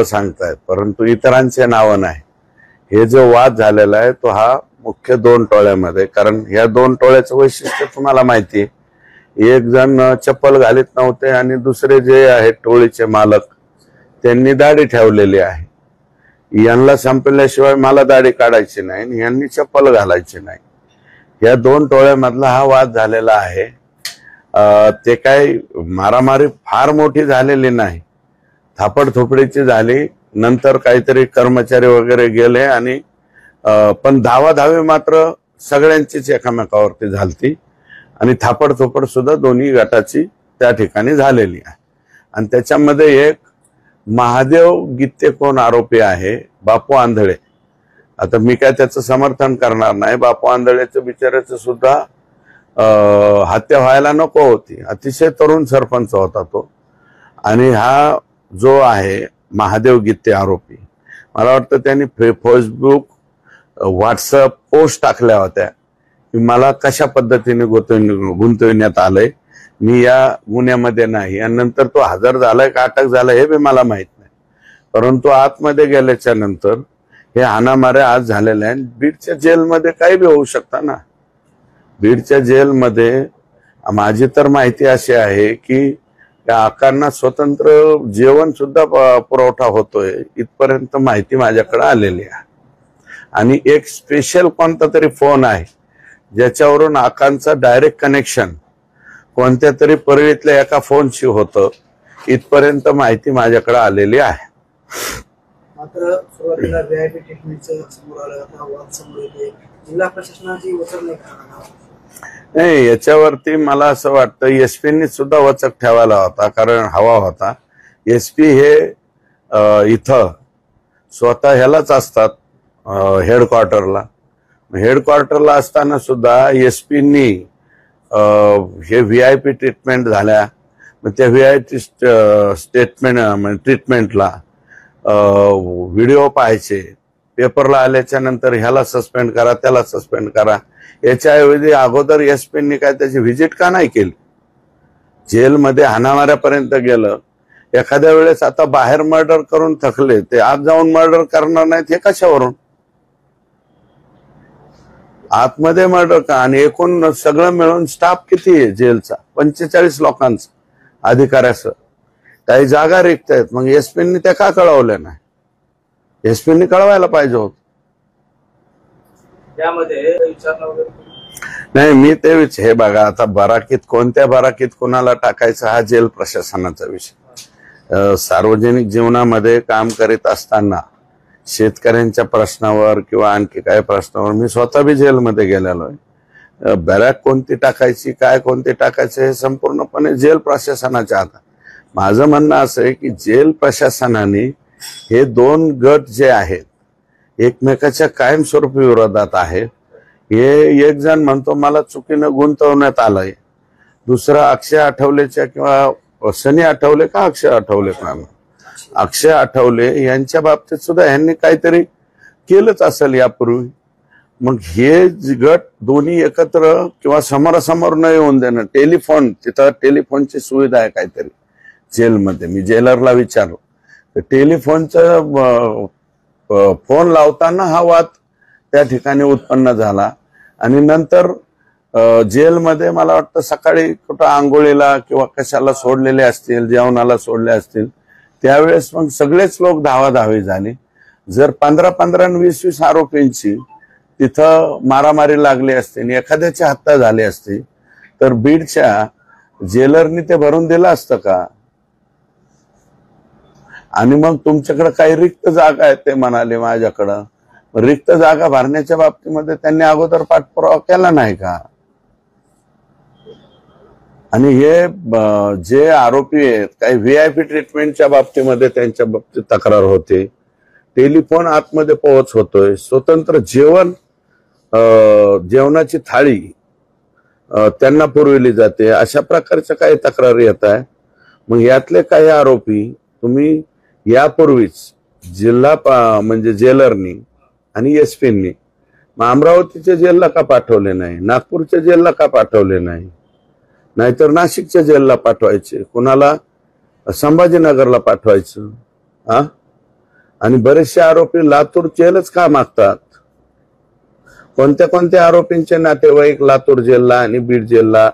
सांगतायत, परंतु इतरांचे नाव नाही। हे जो वाद झालेला आहे तो हा मुख्य दोन टोळ्यामध्ये, कारण या दोन टोळ्याचं वैशिष्ट्य तुम्हाला माहिती आहे। एक जण चप्पल घालीत नव्हते आणि दुसरे जे आहेत टोळीचे मालक त्यांनी दाढी ठेवलेली आहे। यांना संपल्याशिवाय मला दाढी काढायची नाही आणि यांनी चप्पल घालायची नाही। या दोन टोळ्यामधला हा वाद झालेला आहे। ते काही मारामारी फार मोठी झालेली नाही, थापडथोपडीची झाली। नंतर काहीतरी कर्मचारी वगैरे गेले आणि पण धावाधावी मात्र सगळ्यांचीच एकामेकावरती झालती आणि थापडथोपड सुद्धा दोन्ही गटाची त्या ठिकाणी झालेली आहे। आणि त्याच्यामध्ये एक महादेव गित्ते कोण आरोपी आहे, बापू आंधळे। आता मी काय त्याचं समर्थन करणार नाही। बापू आंधळेचं बिचाऱ्याचं सुद्धा हत्या व्हायला नको होती। अतिशय तरुण सरपंच होता तो। आणि हा जो आहे महादेव गित्ते आरोपी, मला वाटतं त्यांनी फेसबुक व्हॉट्सअप पोस्ट टाकल्या होत्या की मला कशा पद्धतीने गुंतविण्यात आलंय, मी या गुन्ह्यामध्ये नाही। आणि नंतर तो हजर झालाय का अटक झालाय हे बी मला माहित नाही, परंतु आतमध्ये गेल्याच्या नंतर हे हाणामाऱ्या आज झालेल्या आहेत। बीडच्या जेलमध्ये काही बी होऊ शकतं ना। बीडच्या जेलमध्ये माझी तर माहिती अशी आहे की त्या आकांना स्वतंत्र जेवण सुद्धा पुरवठा होतोय, इथपर्यंत माहिती माझ्याकडे आलेली आहे। आणि एक स्पेशल कोणता तरी फोन आहे ज्याच्यावरून आकांचा डायरेक्ट कनेक्शन कोणत्या तरी परळीतल्या एका फोनशी होतं, इथपर्यंत माहिती माझ्याकडे आलेली आहे। मात्र सुरुवातीला व्हीआयपी ट्रीटमेंटचं समोर आलं, आता वाद समोर येतोय, जिल्हा प्रशासनाची वचक नाही करणार नाही। याच्यावरती मला असं वाटतं एसपींनी सुद्धा वचक ठेवायला होता, कारण हवा होता। एसपी हे इथं स्वतः ह्यालाच असतात हेडक्वार्टरला। हेडक्वार्टरला असताना सुद्धा एसपींनी हे व्हीआयपी ट्रीटमेंट झाल्या, मग त्या व्हीआयपी ट्रीटमेंटला व्हिडिओ पाहायचे, पेपरला आल्याच्या नंतर ह्याला सस्पेंड करा त्याला सस्पेंड करा। याच्याऐवजी अगोदर एसपींनी काय त्याची व्हिजिट का नाही केली? जेलमध्ये हाणामाऱ्यापर्यंत गेलं। एखाद्या वेळेस आता बाहेर मर्डर करून थकले ते आत जाऊन मर्डर करणार नाहीत हे कशावरून? आतमध्ये मर्डर का? आणि एकूण सगळं मिळून स्टाफ किती आहे जेलचा? 45 लोकांचा अधिकाऱ्यासह। काही जागा रिक्त आहेत, मग एसपींनी त्या का कळवल्या नाही? एसपींनी कळवायला पाहिजे होत। नाही मी ते हे बघा, आता बराकीत कोणत्या बराकीत कोणाला टाकायचं हा जेल प्रशासनाचा विषय। सार्वजनिक जीवनामध्ये काम करीत असताना शेतकऱ्यांच्या प्रश्नावर किंवा आणखी काही प्रश्नावर मी स्वतः बी जेलमध्ये गेलेलो आहे। बॅरॅक कोणती टाकायची काय कोणती टाकायचं हे संपूर्णपणे जेल प्रशासनाच्या हातात। माझं म्हणणं असं आहे की जेल प्रशासनाने हे दोन गट जे आहेत एकमेकाच्या कायमस्वरूपी विरोधात आहेत। हे एक जण म्हणतो मला चुकीनं गुंतवण्यात आलंय, दुसरा अक्षय आठवलेच्या किंवा सनी आठवले का अक्षय आठवले का अक्षय आठवले यांच्या बाबतीत सुद्धा यांनी काहीतरी केलंच असेल यापूर्वी। मग हे गट दोन्ही एकत्र किंवा समोरासमोर न येऊन देणं, टेलिफोन तिथं टेलिफोनची सुविधा आहे काहीतरी जेलमध्ये, मी जेलरला विचारलो तर टेलिफोनचं फोन लावताना हा वाद त्या ठिकाणी उत्पन्न झाला। आणि नंतर जेलमध्ये मला वाटतं सकाळी कुठं आंघोळीला किंवा कशाला सोडलेले असतील, जेवणाला सोडले असतील, त्यावेळेस मग सगळेच लोक धावाधावी झाले। जर 15-15 आणि 20-20 आरोपींची तिथं मारामारी लागली असते आणि एखाद्याची हत्या झाली असती तर बीडच्या जेलरनी ते भरून दिलं असतं का? आणि मग तुमच्याकडे काही रिक्त जागा आहेत ते म्हणाले माझ्याकडं, रिक्त जागा भरण्याच्या बाबतीमध्ये त्यांनी अगोदर पाठपुरावा केला नाही का? आणि हे जे आरोपी आहेत काही व्हीआयपी ट्रीटमेंटच्या बाबतीमध्ये त्यांच्या बाबतीत तक्रार होते, टेलिफोन आतमध्ये पोहोच होतोय, स्वतंत्र जेवण जेवणाची थाळी त्यांना पुरविली जाते, अशा प्रकारच्या काही तक्रारी येत आहे। मग यातले काही आरोपी तुम्ही यापूर्वीच जिल्हा म्हणजे जेलरनी आणि एसपींनी अमरावतीच्या जेलला का पाठवले नाही, नागपूरच्या जेलला का पाठवले नाही, नाहीतर नाशिकच्या जेलला पाठवायचे, कोणाला संभाजीनगरला पाठवायचं? आणि बरेचसे आरोपी लातूर जेलच का मागतात? कोणत्या कोणत्या आरोपींचे नातेवाईक लातूर जेलला आणि बीड जेलला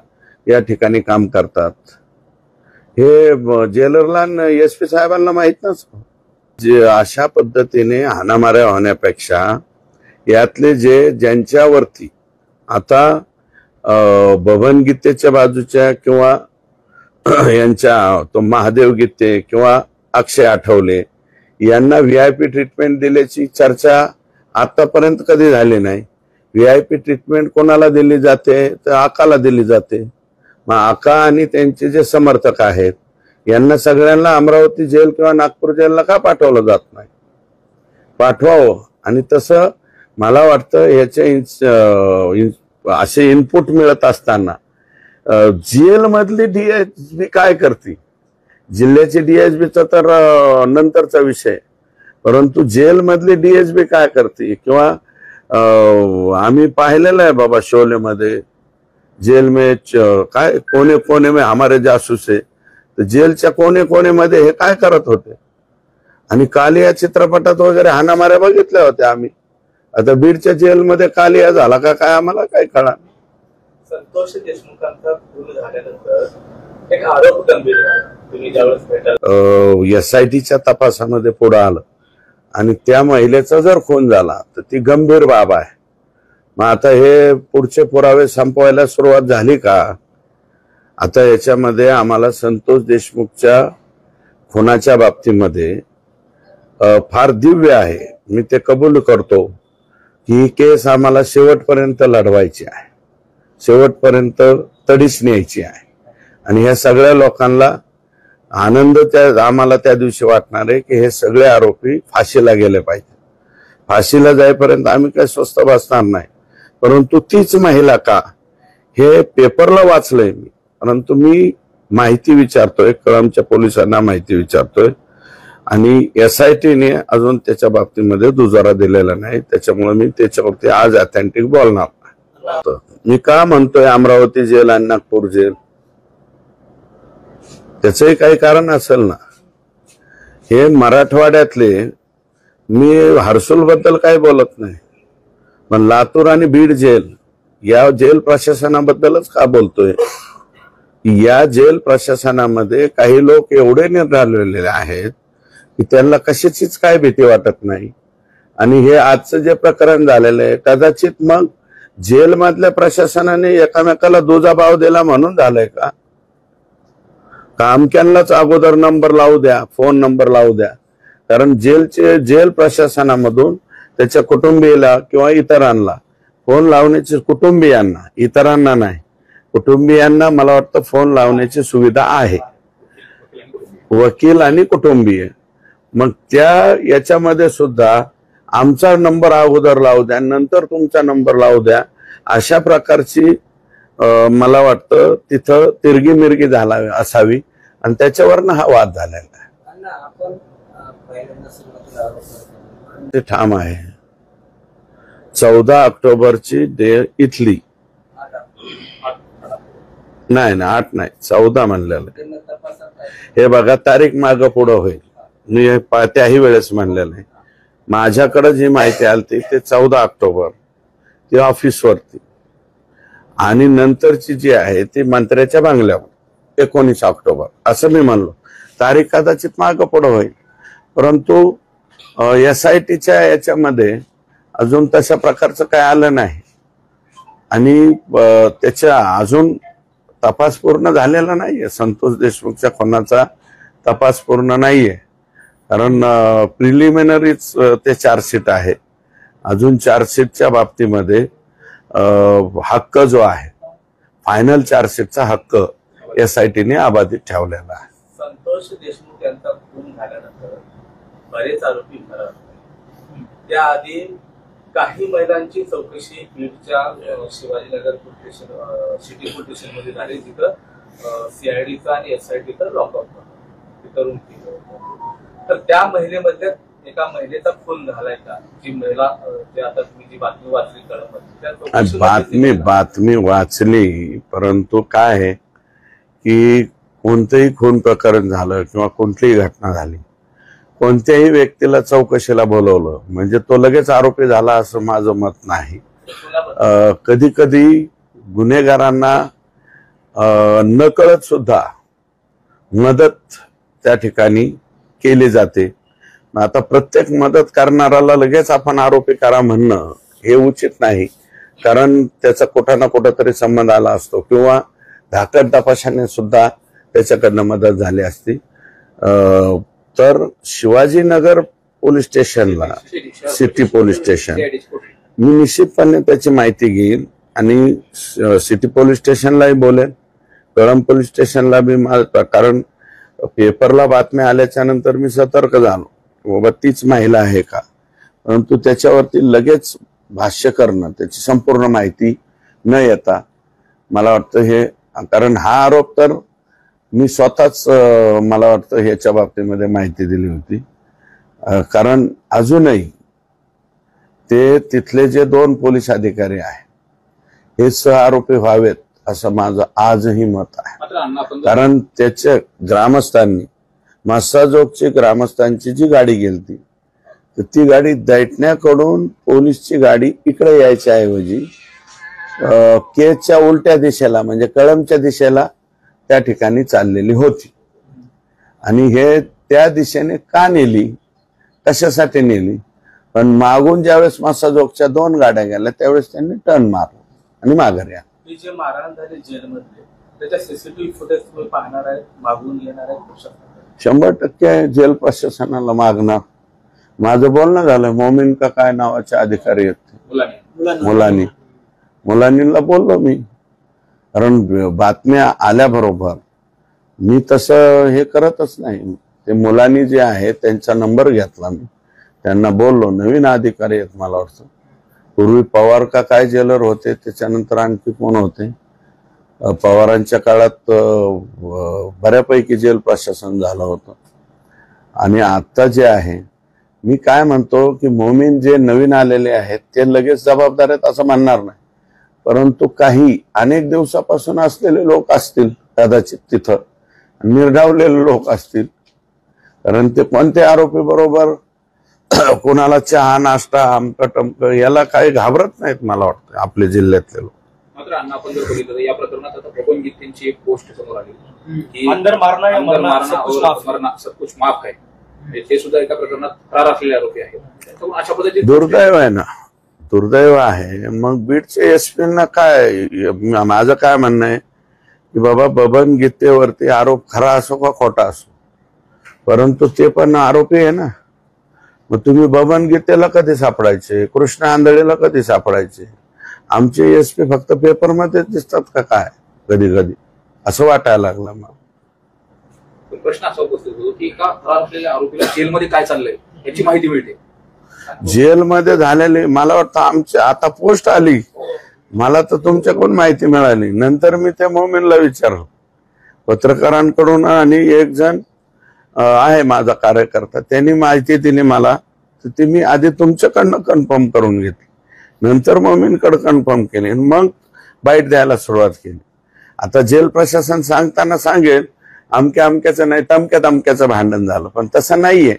या ठिकाणी काम करतात हे जेलरला SP साहेबांना माहित नसतं. जे अशा पद्धतीने हाणामाऱ्या होण्यापेक्षा यातले ज्यांच्यावरती आता बबन गीतेच्या बाजूच्या किंवा यांच्या तो महादेव गीते किंवा अक्षय आठवले यांना VIP ट्रीटमेंट दिल्याची चर्चा आतापर्यंत कधी झाली नाही. VIP ट्रीटमेंट कोणाला दिली जाते तर आकाला दिली जाते. मग आका आणि त्यांचे जे समर्थक आहेत यांना सगळ्यांना अमरावती जेल किंवा नागपूर जेलला का पाठवलं जात नाही? पाठवावं. आणि तसं मला वाटतं याचे असे इनपुट मिळत असताना जेल मधली DSP काय करते? जिल्ह्याची DSPचा तर नंतरचा विषय, परंतु जेल मधली DSP काय करते? किंवा आम्ही पाहिलेलं आहे बाबा शोले मध्ये जेल में काय कोने कोने में हमारे जासूस है, तर जेलच्या कोने कोने मध्ये हे काय करत होते? आणि कालिया चित्रपटात वगैरे हाणामाऱ्या बघितल्या होत्या आम्ही. आता बीडच्या जेलमध्ये कालिया झाला का काय आम्हाला काय कळा. संतोष देशमुखांचा खून झाल्यानंतर एक आरोप गंभीर आहे. तुम्ही ज्यावेळेस भेटाल SITच्या तपासामध्ये पुढे आलं आणि त्या महिलेचा जर खून झाला तर ती गंभीर बाब आहे. मग आता हे पुढचे पुरावे संपवायला सुरुवात झाली का? आता याच्यामध्ये आम्हाला संतोष देशमुखच्या खुनाच्या बाबतीमध्ये फार दिव्य आहे, मी ते कबूल करतो की ही केस आम्हाला शेवटपर्यंत लढवायची आहे, शेवटपर्यंत तडीस न्यायची आहे. आणि ह्या सगळ्या लोकांना आनंद आम्हाला त्या दिवशी वाटणार आहे की हे सगळे आरोपी फाशीला गेले पाहिजे. फाशीला जाईपर्यंत आम्ही काही स्वस्त बसणार नाही. परंतु तीच महिला का हे पेपरला वाचलंय मी, परंतु मी माहिती विचारतोय, कळमच्या पोलिसांना माहिती विचारतोय आणि SITने अजून त्याच्या बाबतीमध्ये दुजोरा दिलेला नाही. त्याच्यामुळे मी त्याच्यावरती आज ऑथेंटिक बोलणार नाही. मी का म्हणतोय अमरावती जेल आणि नागपूर जेल? त्याचंही काही कारण असेल ना. हे मराठवाड्यातले, मी हर्सुल बद्दल काही बोलत नाही, पण लातूर आणि बीड जेल या जेल प्रशासनाबद्दलच का बोलतोय? या जेल प्रशासनामध्ये काही लोक एवढे निराळलेले आहेत की त्यांना कशाचीच काय भीती वाटत नाही. आणि हे आजचं जे प्रकरण झालेलं आहे कदाचित मग जेल मधल्या प्रशासनाने एकामेकाला दुजाभाव दिला म्हणून झालंय का? कामक्यांनाच अगोदर नंबर लावू द्या, फोन नंबर लावू द्या. कारण जेल प्रशासनामधून त्याच्या कुटुंबियाला किंवा इतरांना फोन लावण्याची, कुटुंबियांना, इतरांना नाही, कुटुंबियांना मला वाटतं फोन लावण्याची सुविधा आहे, वकील आणि कुटुंबीय. मग त्या याच्यामध्ये सुद्धा आमचा नंबर अगोदर लावू द्या, नंतर तुमचा नंबर लावू द्या, अशा प्रकारची मला वाटतं तिथं तिरगी मिरगी झाला असावी आणि त्याच्यावरनं हा वाद झालेला आहे. ते ठाम आहे 14 ऑक्टोबरची इथली नाही ना, 8 नाही 14 म्हणलेलं. हे बघा तारीख मागं पुढं होईल, मी त्याही वेळेस म्हणलेलं आहे. माझ्याकडे जी माहिती आली ते 14 ऑक्टोबर ती ऑफिसवरती, आणि नंतरची जी आहे ती मंत्र्याच्या बंगल्यावर 19 ऑक्टोबर असं मी म्हणलो. तारीख कदाचित मागं पुढं होईल, परंतु SITच्या याच्यामध्ये अजून तशा प्रकारचं काय आलं नाही आणि त्याच्या अजून तपास पूर्ण झालेला नाहीये. संतोष देशमुखच्या खुनाचा तपास पूर्ण नाहीये, कारण प्रिलिमिनरीच ते चार्जशीट आहे. अजून चार्जशीटच्या बाबतीमध्ये हक्क जो आहे, फायनल चार्जशीटचा हक्क SITने अबाधित ठेवलेला आहे. संतोष देशमुख यांचा खून झाल्यानंतर बरेच आरोपी फरार झाले. त्याआधी काही महिलांची चौकशी बीडच्या Shivajinagar police station, city police station मध्ये झाली, जिथं CIDचा आणि SITचा लॉकअप तिथं रूम केलं होतं. तर त्या महिलेमधल्या एका महिलेचा खून झालाय का? जी महिला जे आता तुम्ही जी बातमी वाचली कळममध्ये, बातमी वाचली, परंतु काय आहे की कोणतंही खून प्रकरण झालं किंवा कोणतीही घटना झाली, कोणत्याही व्यक्तीला चौकशीला बोलवलं म्हणजे तो लगेच आरोपी झाला असं माझं मत नाही. कधी कधी गुन्हेगारांना नकळत सुद्धा मदत त्या ठिकाणी केली जाते. आता प्रत्येक मदत करणाऱ्याला लगेच आपण आरोपी करा म्हणणं हे उचित नाही, कारण त्याचा कुठं ना कुठं तरी संबंध आला असतो किंवा धाकट तपासाने सुद्धा त्याच्याकडनं मदत झाली असती. तर शिवाजीनगर पोलीस स्टेशनला, सिटी पोलीस स्टेशन, मी निश्चितपणे त्याची माहिती घेईन आणि सिटी पोलीस स्टेशनलाही बोलेन, कळंब पोलीस स्टेशनला बी, कारण पेपरला बातम्या आल्याच्या नंतर मी सतर्क झालो बाबा तीच महिला आहे का, परंतु त्याच्यावरती लगेच भाष्य करणं, त्याची संपूर्ण माहिती न येता मला वाटतं हे, कारण हा आरोप तर मी स्वतःच मला वाटतं ह्याच्या बाबतीमध्ये माहिती दिली होती, कारण अजूनही ते तिथले जे 2 पोलीस अधिकारी आहेत हे सहआरोपी व्हावेत असं माझं आजही मत आहे. कारण त्याच्या ग्रामस्थांनी, मस्साजोगची ग्रामस्थांची जी गाडी गेलती तर ती गाडी दैठण्याकडून पोलीसची गाडी इकडे यायच्या ऐवजी केजच्या उलट्या दिशेला म्हणजे कळंबच्या दिशेला त्या ठिकाणी चाललेली होती. आणि हे त्या दिशेने का नेली, कशासाठी नेली, पण मागून ज्यावेळेस मस्साजोगच्या 2 गाड्या गेल्या त्यावेळेस त्यांनी टर्न मारला आणि माघारी आला. जे मारहाण झाली जेलमध्ये त्याच्या सीसीटीव्ही फुटेज तुम्ही पाहणार आहेत, मागून येणार आहेत? 100% जेल प्रशासनाला मागणार. माझं बोलणं झालं, मोमीन का काय नावाचे अधिकारी आहेत मुलांनीला बोललो मी, कारण बातम्या आल्याबरोबर मी तसं हे करतच नाही. ते मुलांनी जे आहे त्यांचा नंबर घेतला, मी त्यांना बोललो, नवीन अधिकारी आहेत मला वाटतं, पूर्वी पवार का काय जेलर होते, त्याच्यानंतर आणखी कोण होते, पवारांच्या काळात बऱ्यापैकी जेल प्रशासन झालं होतं. आणि आता जे आहे, मी काय म्हणतो की मोमीन जे नवीन आलेले आहेत ते लगेच जबाबदार आहेत असं म्हणणार नाही, परंतु काही अनेक दिवसापासून असलेले लोक असतील कदाचित तिथं, निर्डावलेले लोक असतील, कारण ते कोणते आरोपी बरोबर कोणाला चहा नाश्ता आमक टमक याला काही घाबरत नाहीत मला वाटतं आपल्या जिल्ह्यातले लोक. मात्र अण्णा आपण जर बघितलं तर या प्रकरणात आता बबन गीतेंची एक पोस्ट समोर आली की अंदर मारना सब कुछ माफ आहे, ते सुद्धा एका प्रकरणात फरार असलेले आरोपी आहेत. अशा पद्धतीने दुर्दैव आहे ना, दुर्दैव आहे. मग बीडचे एसपींना काय, माझं काय म्हणणं आहे की बाबा बबन गीतेवरती आरोप खरा असो का खोटा असो, परंतु ते पण आरोपी आहे ना. मग तुम्ही बबन गीतेला कधी सापडायचे, कृष्ण आंधळेला कधी सापडायचे, आमचे एसपी फक्त पेपरमध्ये दिसतात का काय कधी कधी, असं वाटायला लागलं. मग प्रश्न असा उपस्थित होतो की एका फरार असलेल्या आरोपीला जेलमध्ये काय चाललंय याची माहिती मिळते. जेलमध्ये झालेली मला वाटतं आमच्या आता पोस्ट आली, मला तर तुमच्याकडून माहिती मिळाली, नंतर मी त्या मोमीनला विचारलं पत्रकारांकडून, आणि एक जण आहे माझा कार्यकर्ता त्यांनी माहिती दिली मला, तर ती मी आधी तुमच्याकडनं कन्फर्म करून घेतली, नंतर मोमीनकडे कन्फर्म केली, मग बाईट द्यायला सुरुवात केली. आता जेल प्रशासन सांगताना सांगेल अमक्या अमक्याचं नाही तमक्या तमक्याचं भांडण झालं, पण तसं नाहीये.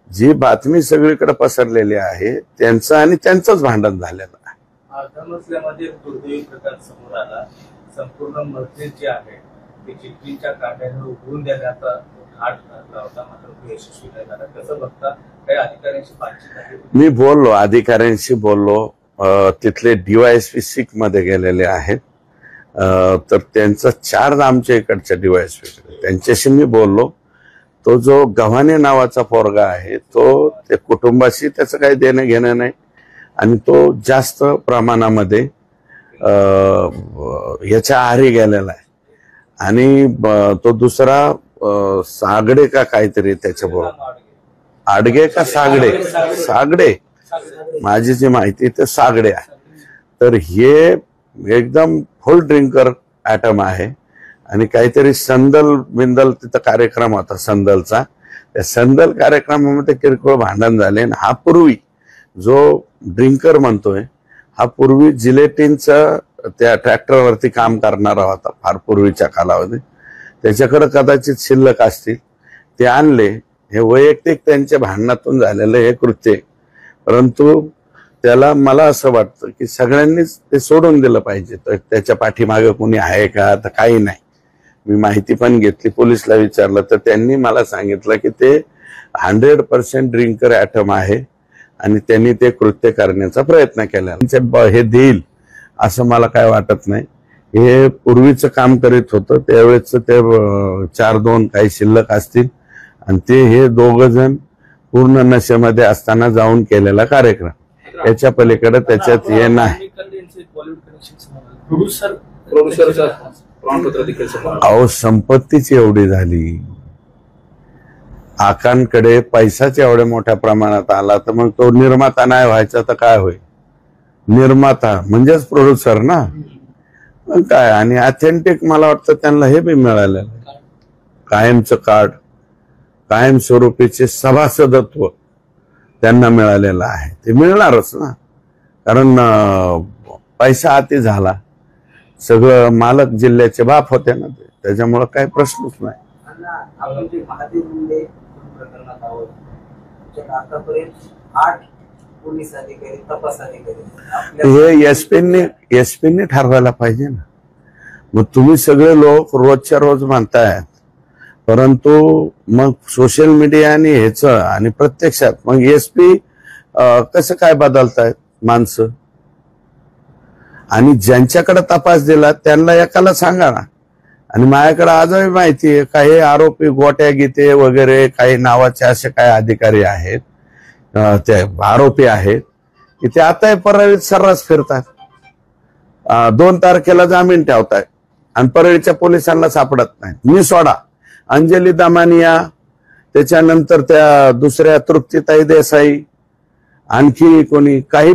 जी बातमी सगळीकडे पसरलेली आहे त्यांचं आणि त्यांचंच भांडण झालेलं आहे. अर्धमसल्यामध्ये दुर्दैवी प्रकार समोर आला. संपूर्ण मस्जिद जे आहे ते चिठ्ठीच्या काट्याने उघडून देण्याचा घाट घातला होता, मात्र यशस्वी नाही झाला. कसं बघता, काही अधिकाऱ्यांशी बातचीत आहे? मी बोललो, अधिकाऱ्यांशी बोललो, तिथले DYSP सिक मध्ये गेलेले आहेत, तर त्यांचा चार्ज आमच्या इकडच्या DYSP त्यांच्याशी मी बोललो. तो जो गव्हाणे नावाचा पोरगा आहे तो ते कुटुंबाशी त्याचं काही देणं घेणं नाही, आणि तो जास्त प्रमाणामध्ये याच्या आहारी गेलेला आहे. आणि तो दुसरा सागडे का काहीतरी त्याच्याबरोबर, आडगे का सागडे माझी जी माहिती ते सागडे आहे. तर हे एकदम फुल ड्रिंकर ऍटम आहे, आणि काहीतरी संदल बिंदल तिथं कार्यक्रम होता संदलचा, त्या संदल कार्यक्रमामध्ये किरकोळ भांडण झाले. आणि हा पूर्वी जो ड्रिंकर म्हणतोय हा पूर्वी जिलेटिनचं त्या ट्रॅक्टरवरती काम करणारा होता फार पूर्वीच्या कालावधीत, त्याच्याकडे कदाचित शिल्लक असतील, ते आणले हे वैयक्तिक त्यांच्या भांडणातून झालेलं हे कृत्य आहे. परंतु त्याला मला असं वाटतं की सगळ्यांनीच ते सोडून दिलं पाहिजे. तर त्याच्या पाठीमागे कोणी आहे का, तर काही नाही. मी माहिती पण घेतली, पोलिसला विचारलं तर त्यांनी मला सांगितलं की ते 100% ड्रिंकर ॲटम आहे आणि त्यांनी ते कृत्य करण्याचा प्रयत्न केला. हे देईल असं मला काय वाटत नाही. हे पूर्वीचं काम करीत होतं त्यावेळेस ते 4-2 काही शिल्लक असतील आणि ते हे दोघं जण पूर्ण नशेमध्ये असताना जाऊन केलेला कार्यक्रम. त्याच्या पलीकडे त्याच्यात हे नाही. प्रोड्युसरचा प्रमाणपत्र देखील समोर आलं. अहो संपत्तीच एवढी झाली, आकांकडे पैसाच एवढ्या मोठ्या प्रमाणात आला, तर मग तो निर्माता नाही व्हायचा तर काय होईल? निर्माता म्हणजेच प्रोड्युसर ना. मग काय, आणि ऑथेंटिक मला वाटतं त्यांना हे बी मिळालेलं आहे. कायमचं कार्ड, कायमस्वरूपीचे सभासदत्व त्यांना मिळालेलं आहे. ते मिळणारच ना, कारण पैसा अति झाला. सगळं मालक जिल्ह्याचे बाप होते ना ते, त्याच्यामुळं काही प्रश्नच नाही. आपण जे महादेव मुंडे प्रकरणात आहोत, आतापर्यंत 8 पोलीस अधिकारी, तपास अधिकारी, हे एसपींनी ठरवायला पाहिजे ना. मग तुम्ही सगळे लोक रोजच्या रोज म्हणतायत, परंतु मग सोशल मीडिया आणि ह्याचं आणि प्रत्यक्षात मग एसपी कसं काय बदलतायत माणसं? आणि ज्यांच्याकडे तपास दिला त्यांना एकाला सांगा ना. आणि माझ्याकडे आजही माहिती आहे काही आरोपी गोट्या गीते वगैरे काही नावाचे असे काही अधिकारी आहेत, ते आरोपी आहेत की ते आता परळीत सर्रास फिरतात. 2 तारखेला जामीन ठेवतायत आणि परळीच्या पोलिसांना सापडत नाहीत. मी सोडा, अंजली दामानिया, त्याच्यानंतर त्या दुसऱ्या तृप्तीताई देसाई, आणखी कोणी काही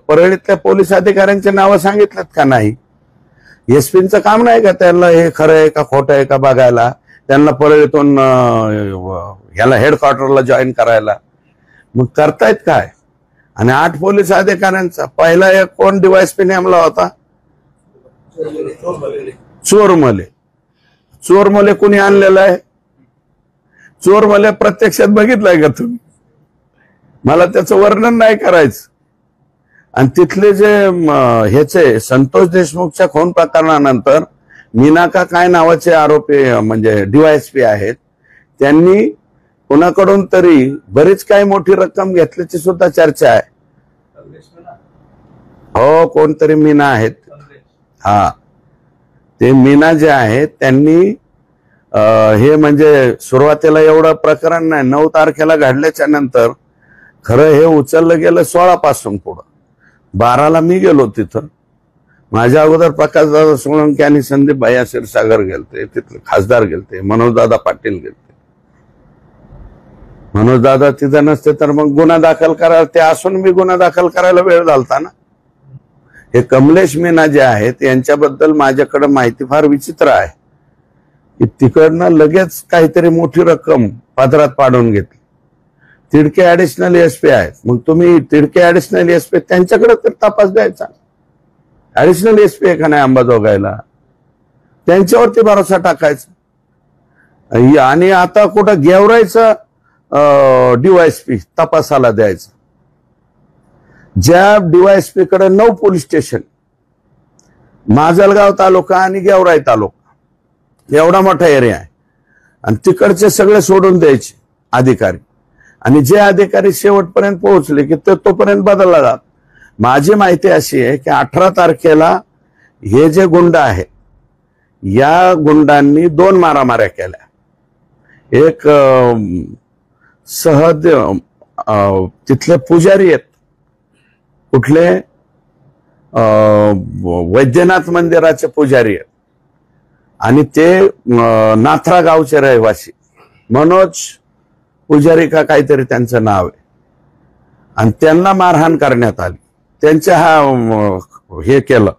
परळीतल्या पोलीस अधिकाऱ्यांचे नावं सांगितलेत का नाही? एसपींचं काम नाही का त्यांना हे खरं आहे का खोटं आहे का बघायला, त्यांना परळीतून ह्याला हेडक्वार्टरला जॉईन करायला? मग करतायत काय? आणि 8 पोलीस अधिकाऱ्यांचा पहिला एक कोण डीवायएसपी नेमला होता? चोरमले. चोरमले कुणी आणलेला आहे? चोरमले प्रत्यक्षात बघितलंय का तुम्ही? मला त्याचं वर्णन नाही करायचं. आणि तिथले जे ह्याचे संतोष देशमुखच्या खून प्रकरणानंतर मीनाका काय नावाचे आरोपी म्हणजे डीवायएसपी आहेत, त्यांनी कोणाकडून तरी बरीच काही मोठी रक्कम घेतल्याची सुद्धा चर्चा आहे. हो, कोणतरी मीना आहेत. हा, ते मीना जे आहेत त्यांनी हे म्हणजे सुरुवातीला एवढं प्रकरण नाही, 9 तारखेला घडल्याच्या नंतर खरं हे उचललं गेलं 16 पासून पुढं. 12ला मी गेलो तिथं. माझ्या अगोदर प्रकाशदादा सोळंके आणि संदीप भाई क्षीरसागर गेलते, तिथले खासदार गेलते, मनोजदादा पाटील गेलते. मनोजदादा तिथं नसते तर मग गुन्हा दाखल करायला, ते असून मी गुन्हा दाखल करायला वेळ झालता ना. हे कमलेश मीना जे आहेत यांच्याबद्दल माझ्याकडे माहिती फार विचित्र आहे की तिकडनं लगेच काहीतरी मोठी रक्कम पदरात पाडून घेतली. तिडके ऍडिशनल एसपी आहेत, मग तुम्ही तिडके ऍडिशनल एसपी त्यांच्याकडे तर तपास द्यायचा. ऍडिशनल एसपी आहे का नाही अंबाजोगाईला, त्यांच्यावरती भरोसा टाकायचा. आणि आता कुठं गेवरायचं डीवायएसपी तपासाला द्यायचं. ज्या डीवायएसपी कडे 9 पोलीस स्टेशन, माजलगाव तालुका आणि गेवराई तालुका एवढा मोठा एरिया आहे, आणि तिकडचे सगळे सोडून द्यायचे अधिकारी. आणि जे अधिकारी शेवटपर्यंत पोहोचले की तोपर्यंत बदलला जात. माझी माहिती अशी आहे की 18 तारखेला हे जे गुंड आहेत या गुंडांनी 2 मारामाऱ्या केल्या. एक सहद तिथले पुजारी आहेत, कुठले वैद्यनाथ मंदिराचे पुजारी आहेत, आणि ते नाथरा गावचे रहिवासी मनोज पुजारी का काहीतरी त्यांचं नाव आहे. आणि त्यांना मारहाण करण्यात आली. त्यांच्या हे केलं,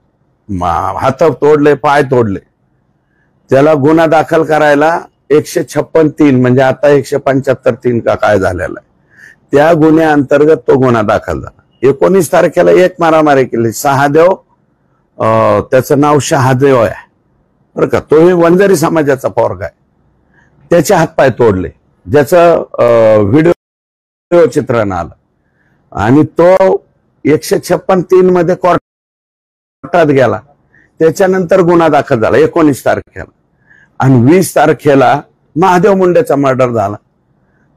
हात तोडले, पाय तोडले. त्याला गुन्हा दाखल करायला 156(3) म्हणजे आता 175(3) का काय झालेला आहे, त्या गुन्ह्याअंतर्गत तो गुन्हा दाखल झाला. 19 तारखेला एक मारामारी केली. शहादेव, त्याचं नाव शहादेव आहे बरं का, तोही वंजारी समाजाचा पोरगा आहे. त्याचे हातपाय तोडले. ज्याचं व्हिडिओ चित्रण आलं आणि तो 156(3) मध्ये कोर्टात गेला. त्याच्यानंतर गुन्हा दाखल झाला 19 तारखेला आणि 20 तारखेला महादेव मुंडेचा मर्डर झाला.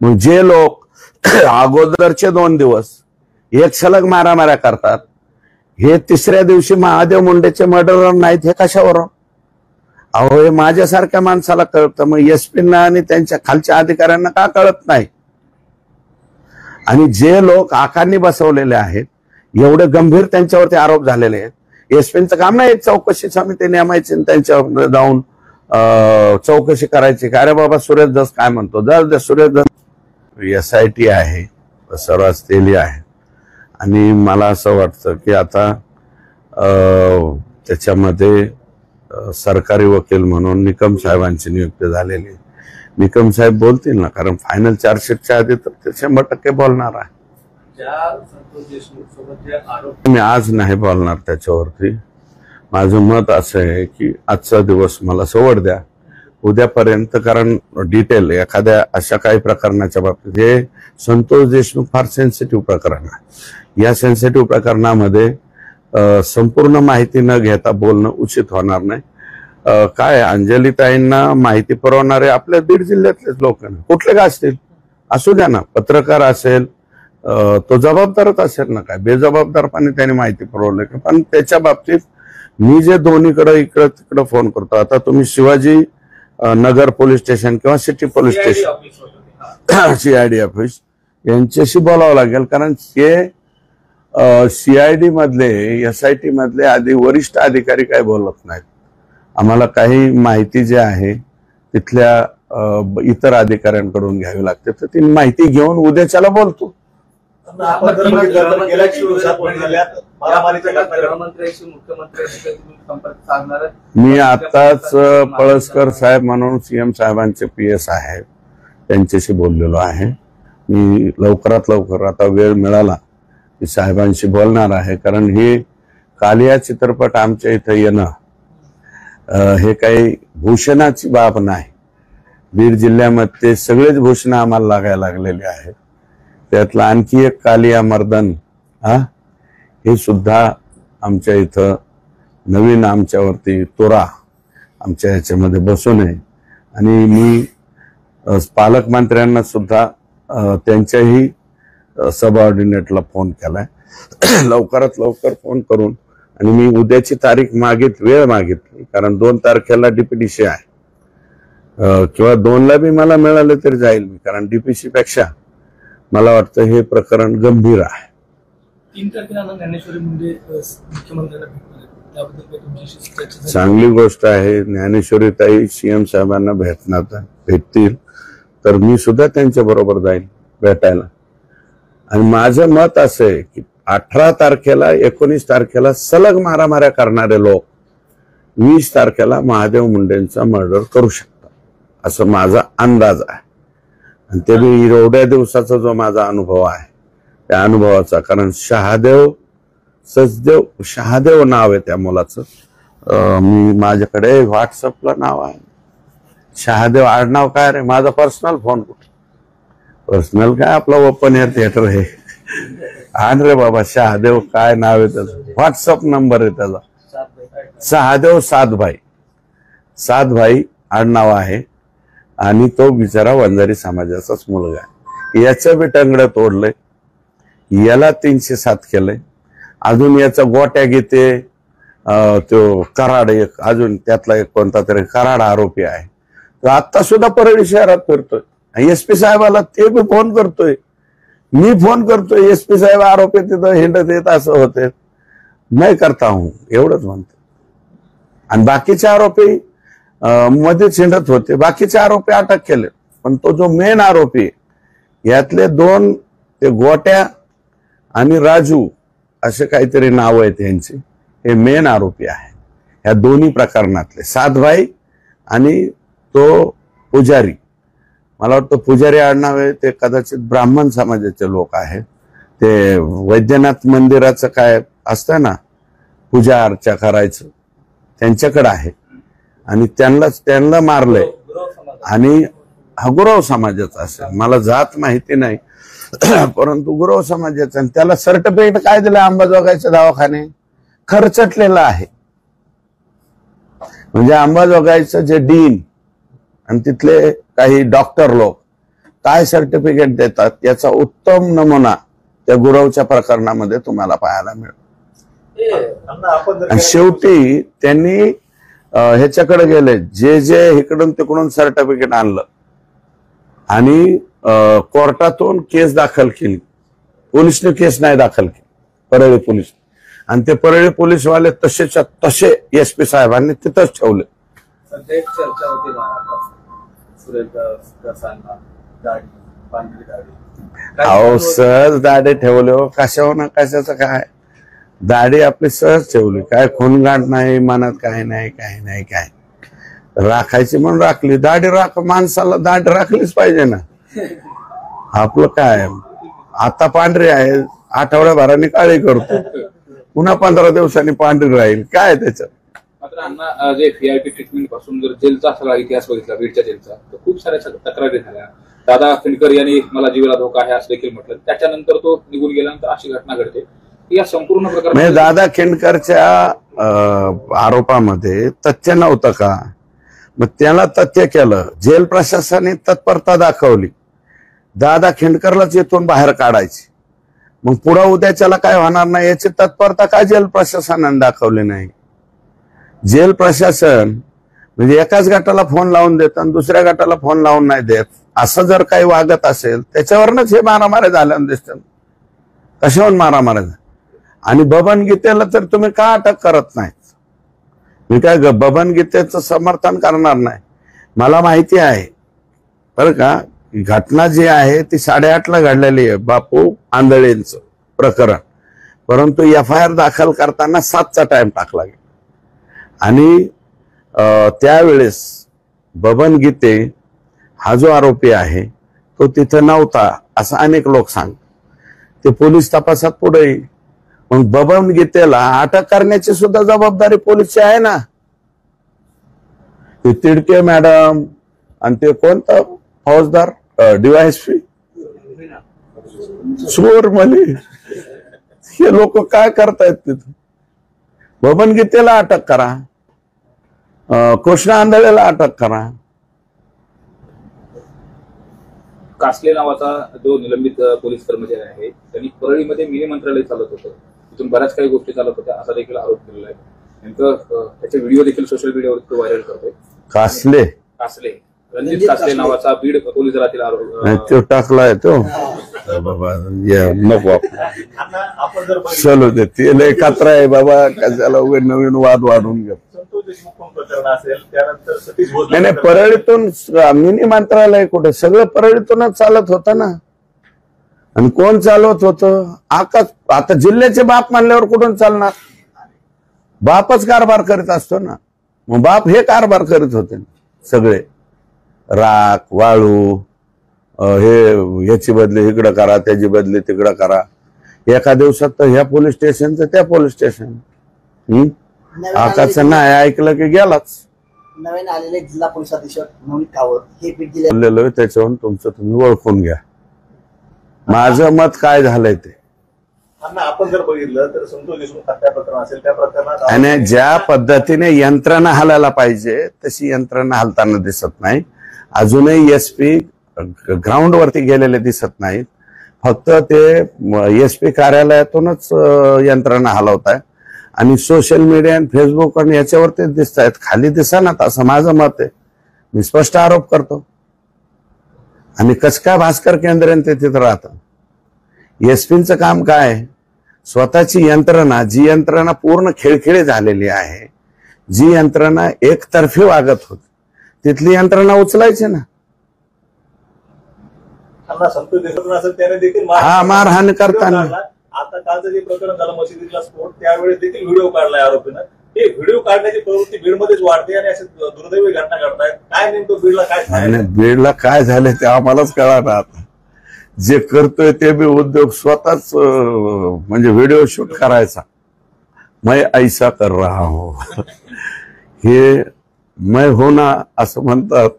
मग जे लोक अगोदरचे 2 दिवस एक सलग मारामाऱ्या करतात, हे तिसऱ्या दिवशी महादेव मुंडेचे मर्डरर नाहीत, हे कशावरून? अहो, हे माझ्यासारख्या माणसाला कळतं, मग एसपींना आणि त्यांच्या खालच्या अधिकाऱ्यांना का कळत नाही? आणि जे लोक आकांनी बसवलेले आहेत, एवढे गंभीर त्यांच्यावरती आरोप झालेले आहेत, एसपींचं काम नाही चौकशी समिती नेमायची त्यांच्यावर जाऊन चौकशी करायची. अरे बाबा, सुरेश धस काय म्हणतो, जर सुरेश धस SIT आहे, सर्रास तेली आहे आणि मला असं वाटतं की आता त्याच्यामध्ये सरकारी वकील म्हणून निकम साहेबांची नियुक्ती झालेली. निकम साहेब बोलतील ना, कारण फायनल चार्जशीटच्या आधी तर ते 100% बोलणार आहे. मी आज नाही बोलणार त्याच्यावरती. माझं मत असं आहे की आजचा दिवस मला सवड द्या उद्यापर्यंत, कारण डिटेल एखाद्या अशा काही प्रकरणाच्या बाबतीत, हे संतोष देशमुख फार सेन्सिटिव्ह प्रकरण आहे. या सेन्सिटिव्ह प्रकरणामध्ये संपूर्ण माहिती न घेता बोलणं उचित होणार नाही. काय अंजलीताईंना माहिती पुरवणारे आपल्या बीड जिल्ह्यातलेच लोक कुठले का असतील, असू द्या ना, पत्रकार असेल तो जबाबदारच असेल ना, काय बेजबाबदारपणे त्याने माहिती पुरवली. पण त्याच्या बाबतीत मी जे दोन्हीकडे इकडं तिकडं फोन करतो, आता तुम्ही शिवाजी नगर पोलीस स्टेशन किंवा city police station CID office यांच्याशी बोलावं लागेल, कारण हे CID मधले SIT मधले आधी वरिष्ठ अधिकारी काय बोलत नाहीत. आम्हाला काही माहिती जी आहे तिथल्या इतर अधिकाऱ्यांकडून घ्यावी लागते, तर ती माहिती घेऊन उद्याच्याला बोलतो. मी आताच पळसकर साहेब म्हणून CM साहेबांचे PS आहेत, त्यांच्याशी बोललेलो आहे. मी लवकरात लवकर आता वेळ मिळाला की साहेबांशी बोलणार आहे, कारण हे कालिया चित्रपट आमच्या इथं येणं हे काही भूषणाची बाब नाही. बीड जिल्ह्यामध्ये सगळेच भूषण आम्हाला लागायला लागलेले आहेत. त्यातलं आणखी एक कालिया मर्दन हे सुद्धा आमच्या इथं नवीन आमच्यावरती तोरा आमच्या ह्याच्यामध्ये बसू नये. आणि मी पालकमंत्र्यांना सुद्धा त्यांच्याही सबऑर्डिनेटला फोन केलाय लवकरात लवकर फोन करून, आणि मी उद्याची तारीख वेळ मागितली, कारण 2 तारखेला DPDC आहे किंवा 2ला बी मला मिळाले तरी जाईल मी, कारण DPC पेक्षा मला वाटतं हे प्रकरण गंभीर आहे. 3 तारखेला ज्ञानेश्वरी मुंडे मुख्यमंत्र्यांना भेटणार, चांगली गोष्ट आहे. ज्ञानेश्वरीताई CM साहेबांना भेटतील तर मी सुद्धा त्यांच्या बरोबर जाईल भेटायला. आणि माझं मत असं आहे की 18 तारखेला 19 तारखेला सलग मारामाऱ्या करणारे लोक 20 तारखेला महादेव मुंडेंचा मर्डर करू शकतात, असं माझा अंदाज आहे. आणि ते बी एवढ्या दिवसाचा जो माझा अनुभव आहे त्या अनुभवाचा, कारण शहादेव नाव आहे त्या मुलाचं. मी माझ्याकडे व्हॉट्सअपला नाव आहे शहादेव. आडनाव काय रे? माझा पर्सनल फोन कुठे? पर्सनल काय, आपला ओपन एअर थिएटर आहे. आण रे बाबा, शहादेव काय नाव आहे त्याचं, व्हॉट्सअप नंबर आहे त्याचा, शहादेव सातभाई आडनाव आहे. आणि तो बिचारा वंजारी समाजाचाच मुलगा आहे. याचं बी टंगडं तोडलंय, याला 307 केलंय. अजून याचा गोट्या घेते तो कराड, एक अजून त्यातला एक कोणता तरी कराड आरोपी आहे, तो आता सुद्धा परळी शहरात फिरतोय. SP साहेबाला ते बी फोन करतोय, मी फोन करतोय, SP साहेब आरोपी तिथं हिंडत येत असं होते, नाही करता हूं एवढंच म्हणतो. आणि बाकीचे आरोपी मध्येच हिंडत होते, बाकीचे आरोपी अटक केले. पण तो जो मेन आरोपी, यातले 2 ते गोट्या आणि राजू असे काहीतरी नाव आहेत यांची, हे मेन आरोपी आहे ह्या दोन्ही प्रकरणातले. सातभाई आणि तो पुजारी, मला वाटतं पुजारी आडनाव आहे, ते कदाचित ब्राह्मण समाजाचे लोक आहेत. ते वैद्यनाथ मंदिराचं काय असतं ना, पूजा अर्चा करायचं, त्यांच्याकडे आहे. आणि त्यांना मारलंय. आणि हा गुरव समाजाचा असेल, मला जात माहिती नाही परंतु गुरव समाजाचा, आणि त्याला सर्टिफिकेट काय दिलं? अंबाजोगाईचे दवाखाने खर्चटलेला आहे. म्हणजे अंबाजोगाईचं जे डीन आणि तिथले काही डॉक्टर लोक काय सर्टिफिकेट देतात याचा उत्तम नमुना त्या गुरवच्या प्रकरणामध्ये तुम्हाला पाहायला मिळेल. आणि शेवटी त्यांनी ह्याच्याकडे गेले, जे इकडून तिकडून सर्टिफिकेट आणलं आणि कोर्टातून केस दाखल केली. पोलिसने केस नाही दाखल केली, परळी पोलीस, आणि ते परळी पोलीसवाले तसेच्या तसे SP साहेबांनी तिथंच ठेवले. सध्या एक चर्चा होती दाढी, पांढरी दाढी. अहो सहज दाढी ठेवले हो, कशावर ना कशाचं काय, दाढी आपली सहज ठेवली, काय खूनगाठ नाही, मनात काय नाही, काय नाही, काय राखायची म्हणून राखली. दाढी माणसाला दाढी राखलीच पाहिजे ना. आपलं काय, आता पांढरी आहे, आठवड्याभराने काळी करतो, पुन्हा 15 दिवसांनी पांढरी राहील, काय त्याच्यात. मात्र अण्णा जे VIP ट्रीटमेंट पासून जर जेलचा सगळा इतिहास बघितला, बीडच्या जेलचा, तर खूप साऱ्या तक्रारी झाल्या. दादा खिंडकर यांनी मला जीवाला धोका आहे असं देखील म्हटलं. त्याच्यानंतर तो निघून गेल्यानंतर अशी घटना घडते. या संपूर्ण प्रकरणात दादा खिंडकरच्या आरोपामध्ये तथ्य नव्हतं का? मग त्याला तथ्य केलं, जेल प्रशासनाने तत्परता दाखवली, दादा खिंडकरलाच इथून बाहेर काढायची. मग पुढे उद्याच्याला काय होणार नाही याची तत्परता काय जेल प्रशासनाने दाखवली नाही? जेल प्रशासन म्हणजे एकाच गटाला फोन लावून देत आणि दुसऱ्या गटाला फोन लावून नाही देत, असं जर काही वागत असेल त्याच्यावरच हे मारामारी झाल्यानं दिसतं. कशावर मारामारी? आणि बबन गीतेला तर तुम्ही का अटक करत नाहीत? मी काय बबन गीतेचं समर्थन करणार नाही, मला माहिती आहे बरं का. घटना जी आहे ती 8:30ला घडलेली आहे, बापू आंधळेंचं प्रकरण, परंतु FIR दाखल करताना 7चा टाइम टाकला गेला. आणि त्यावेळेस बबन गीते हा जो आरोपी आहे तो तिथे नव्हता असं अनेक लोक सांगतात. ते पोलीस तपासात पुढे येईल. मग बबन गीतेला अटक करण्याची सुद्धा जबाबदारी पोलीसची आहे ना. ते तिडके मॅडम आणि ते कोणतं फौजदार DYSP सुरमली, हे लोक काय करतायत तिथे? बबन गीतेला अटक करा, कृष्ण आंधळेला अटक करा. कासले नावाचा जो निलंबित पोलीस कर्मचारी आहे त्यांनी परळीमध्ये मिनी मंत्रालय चालत होतं, तिथून बऱ्याच काही गोष्टी चालत होत्या असा देखील आरोप केलेला आहे. नेमकं त्याचे व्हिडिओ देखील सोशल मीडियावर व्हायरल करतोय. कासले रणजित कासले नावाचा बीड पोलीस दलातील आरोप तो टाकलाय तो बाबा, नको चलो दे, ते लय कात्रा आहे बाबा, कशाला उघड नवीन वाद वाढून घ्या. नाही नाही, परळीतून मिनी मंत्रालय कुठे? सगळं परळीतूनच चालत होतं ना. आणि कोण चालवत होतं? आकाश. आता जिल्ह्याचे बाप मानल्यावर कुठून चालणार? बापच कारभार करीत असतो ना. मग बाप हे कारभार करीत होते सगळे, राख वाळू, हे याची बदली इकडं करा, त्याची बदली तिकडं करा. एका दिवसात तर ह्या पोलीस स्टेशनचं त्या पोलीस स्टेशन. आकाशचं नाही ऐकलं की गेलाच. नवीन आलेले जिल्हा पोलीस अधीक्षक नवनीत कावत हे बीड बोललेलो त्याच्यावरून तुमचं तुम्ही ओळखून घ्या. माझं मत काय झालंय ते. आपण जर बघितलं तर संतोष देशमुख हत्या प्रकरण असेल त्या प्रकरणात आणि ज्या पद्धतीने यंत्रणा हलायला पाहिजे तशी यंत्रणा हलताना दिसत नाही. अजूनही SP ग्राउंडवरती गेलेले दिसत नाहीत. फक्त ते SP कार्यालयातूनच यंत्रणा हलवत आहे आणि सोशल मीडिया आणि फेसबुक आणि याच्यावरती दिसत आहेत, खाली दिसणार असं माझं मत आहे. मी स्पष्ट आरोप करतो. आणि कसं काय भास्कर केंद्र ते तिथं राहतं? SP काम काय? स्वतःची यंत्रणा, जी यंत्रणा पूर्ण खिळखिळी झालेली आहे, जी यंत्रणा एकतर्फी वागत होती, तिथली यंत्रणा उचलायची ना. संतोष देशमुख असेल त्याने देखील मारहाण करताना. आता कालचं जे प्रकरण झालं मशिदीतला स्फोट, त्यावेळेस देखील व्हिडिओ काढलाय आरोपीनं. हे व्हिडिओ काढण्याची प्रवृत्ती बीडमध्येच वाढते आणि असे दुर्दैवी घटना घडतायत. काय नेमकं बीडला काय झालं? बीडला काय झालं ते आम्हालाच कळणार. आता जे करतोय ते बी उद्योग स्वतःच, म्हणजे व्हिडिओ शूट करायचा. मैं ऐसा कर रहा हूं, हे मैं होना असं म्हणतात.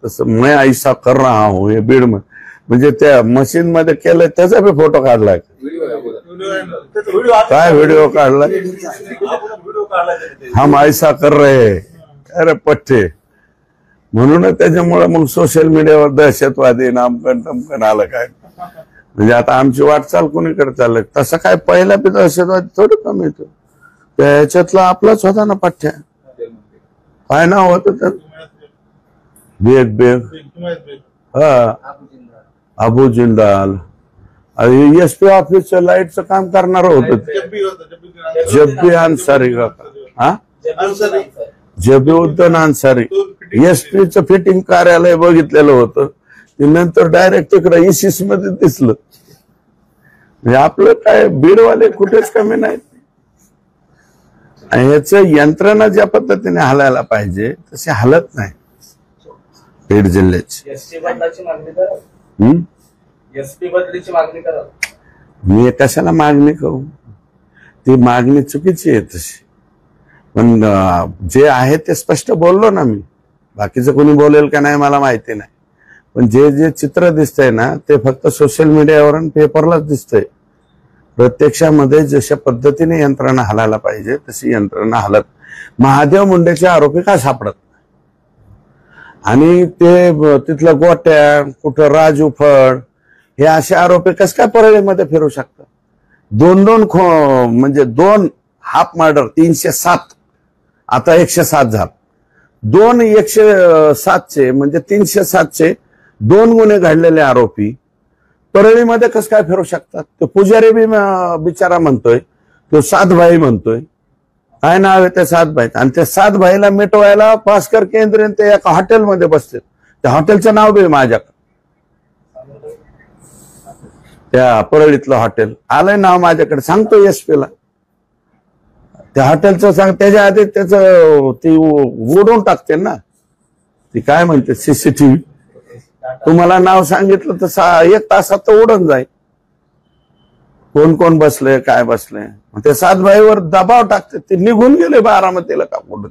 तसं मैं ऐसा कर रहा हूं हे बीड म्हणजे त्या मशीन मध्ये केलंय त्याचा बी फोटो काढलाय. व्हिडिओ आहे अगोदर. त्याचा व्हिडिओ आता- काय व्हिडिओ काढलाय? व्हिडिओ काढलाय त्याने. हम ऐसा कर रहे अरे पठ्ठे. म्हणूनच त्याच्यामुळे मग सोशल मीडियावर दहशतवादी नामकन टमकन आलं काय. म्हणजे आता आमची वाटचाल कोणीकडे चाललं तसं काय पहिला बी दहशतवादी थोडी कमी येतो. त्याच्यातला आपलाच होता ना पठ्ठ्या. काय नाव होतं तर बेग हा अबू जिंदाल. एसपी ऑफिसचं लाईटचं काम करणार होतं जब्बी अन्सारी का हा जबीउद्दीन अन्सारी. एसपीचं फिटिंग कार्यालय बघितलेलं होतं ते नंतर डायरेक्ट तिकडे इसिस मध्ये दिसलं. म्हणजे आपलं काय बीडवाले कुठेच कमी नाहीत. याच यंत्रणा ज्या पद्धतीने हलायला पाहिजे तशी हलत नाही बीड जिल्ह्याची. एसटी बदलाची मागणी करा. एसपी बदलीची मागणी करा. मी कशाला मागणी करू. ती मागणी चुकीची आहे तशी. पण जे आहे ते स्पष्ट बोललो ना मी. बाकीचं कोणी बोलेल का नाही मला माहिती नाही. पण जे जे चित्र दिसतंय ना ते फक्त सोशल मीडियावर आणि पेपरलाच दिसतंय. प्रत्यक्षामध्ये जशा पद्धतीने यंत्रणा हलायला पाहिजे तशी यंत्रणा हलत. महादेव मुंडेचे आरोपी का सापडत आणि ते तिथलं गोट्या कुठं राजू फड हे असे आरोपी कस काय परळीमध्ये फिरू शकतात. दोन म्हणजे 2 हाफ मर्डर 307 आता 107 झालं. 2 107चे म्हणजे 307चे 2 गुन्हे घडलेले आरोपी परळीमध्ये कस काय फिरू शकतात. तो पुजारी बी बिचारा म्हणतोय तो 7 भाई म्हणतोय. काय नाव आहे त्या 7 भाई आणि त्या 7 भाईला मिटवायला भास्कर केंद्रे ते एका हॉटेलमध्ये बसते. त्या हॉटेलचं नाव बी माझ्याकडे त्या परळीतलं हॉटेल आलंय नाव माझ्याकडे सांगतो एसपीला. त्या हॉटेलचं सांग त्याच्या आधी त्याचं ती उडवून टाकते ना ती काय म्हणते सीसीटीव्ही. तुम्हाला नाव सांगितलं तर 1 तासात तर उडून जाईल कोण कोण बसले काय बसले. ते 7 भाईवर दबाव टाकते. ते निघून गेले बारामतीला का कुठं.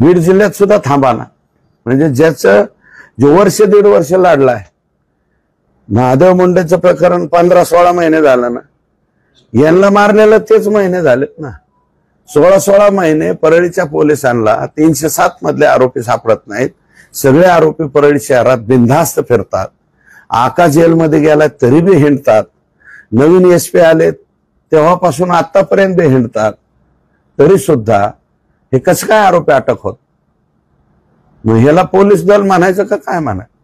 बीड जिल्ह्यात सुद्धा थांबा ना. म्हणजे ज्याचं जो 1.5 वर्ष लाडलाय महादेव मुंडेचं प्रकरण 15-16 महिने झालं ना. यांना मारलेलं तेच महिने झालेत ना. 16 महिने परळीच्या पोलिसांना 307 मधले आरोपी सापडत नाहीत. सगळे आरोपी परळी शहरात बिनधास्त फिरतात. आका जेलमध्ये गेला तरी बी हिंडतात. नवीन एसपी आले तेव्हापासून आतापर्यंत बी हिंडतात. तरी सुद्धा हे कसं काय आरोपी अटक होत. मग ह्याला पोलीस दल म्हणायचं का काय म्हणायचं.